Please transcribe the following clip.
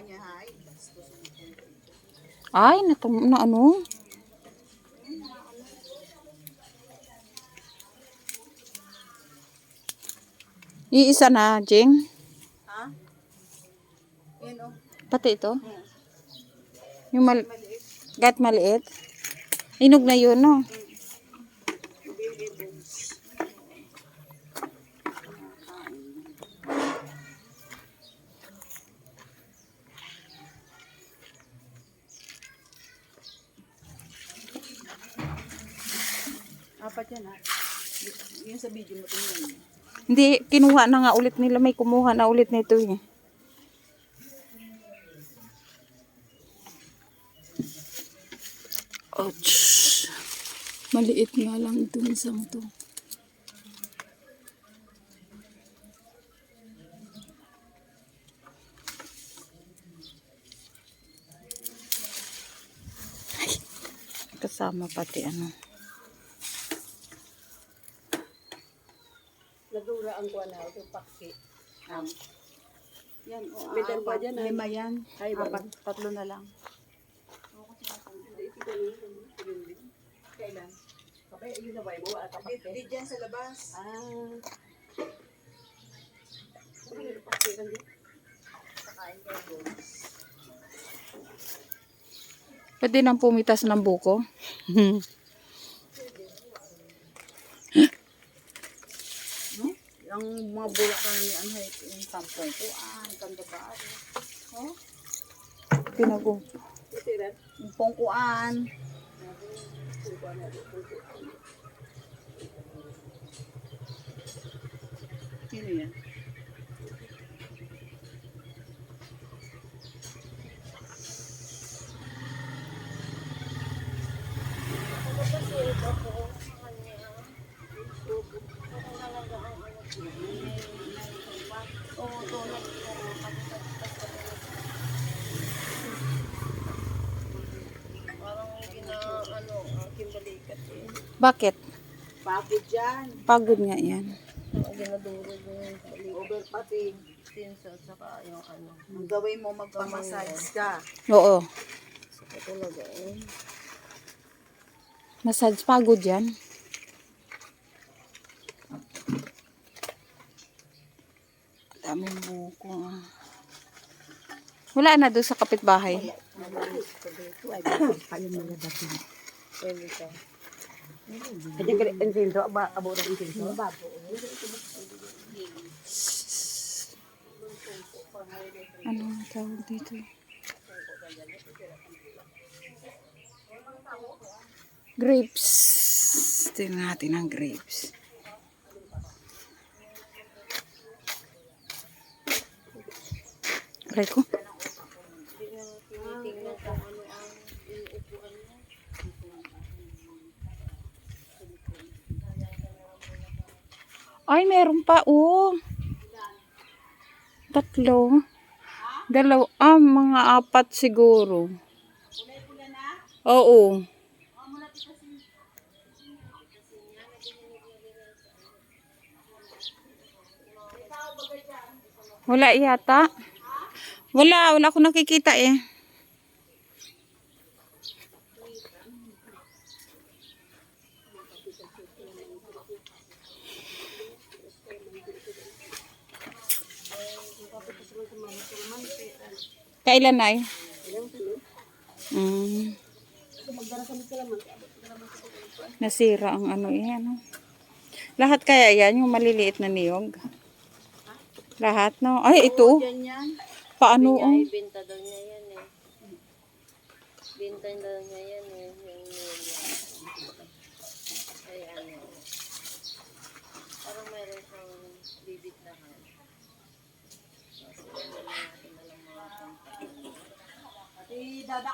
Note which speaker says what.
Speaker 1: niya hay.
Speaker 2: Ay, na ano? Iisa na, Jing.
Speaker 1: Ha? Yan o.
Speaker 2: Pati ito. Yung gat maliit. Inog na yun, no?
Speaker 1: Apat yan ha. Yung sa video mo tingnan.
Speaker 2: Hindi, kinuha na nga ulit nila. May kumuha na ulit nito eh. Ouch. Maliit nga lang itong isang to. Ay, kasama pati ano.
Speaker 1: Nadura ang kuha na ito, pakki. Yan, o.
Speaker 3: May dalawa dyan, ah.
Speaker 1: 5 yan.
Speaker 3: Ay,
Speaker 1: Apat, 3 na lang.
Speaker 3: Kailan? Kapay, yun na ba? Ibo, at kapay.
Speaker 1: Di dyan sa labas.
Speaker 2: Pwede nang pumitas ng buko.
Speaker 1: Ang mga bulak na ni Anhay, yung tampong ko, ang ganda ba? Oh?
Speaker 2: Pinago.
Speaker 1: Yung pongkuan. Sino yan?
Speaker 2: Bakit?
Speaker 1: Pagod dyan.
Speaker 2: Pagod nga yan.
Speaker 3: Ginadurog yung
Speaker 1: Overpatting.
Speaker 3: tinsa at saka yung ano.
Speaker 1: Ang gawin mo, magpamassage ka.
Speaker 2: Oo.
Speaker 3: Saka talaga eh.
Speaker 2: Massage pagod yan. Daming buko. Wala na doon sa kapitbahay.
Speaker 3: Pwede ka. Kaya ka rin insinto, abo na insinto.
Speaker 2: Ano ang tawag dito? Grapes. Tingnan natin ang grapes. Aray ko.
Speaker 3: Tingnan kung ano ang inuupuan mo.
Speaker 2: Ay, meron pa. Oh. 3. Dalaw. Mga 4 siguro. Oo. Wala yata. Wala akong nakikita eh. Kailan ay? Nasira ang ano yan. Lahat kaya yan, yung maliliit na niyog. Lahat, no? Ay, ito.
Speaker 1: Ganyan.
Speaker 2: Paano?
Speaker 3: Ay, binta daw niya yan eh. Binta daw niya yan eh. Yung ay ano. Parang mayroon siyang bibit na han. Kasi natin alam mga kontak.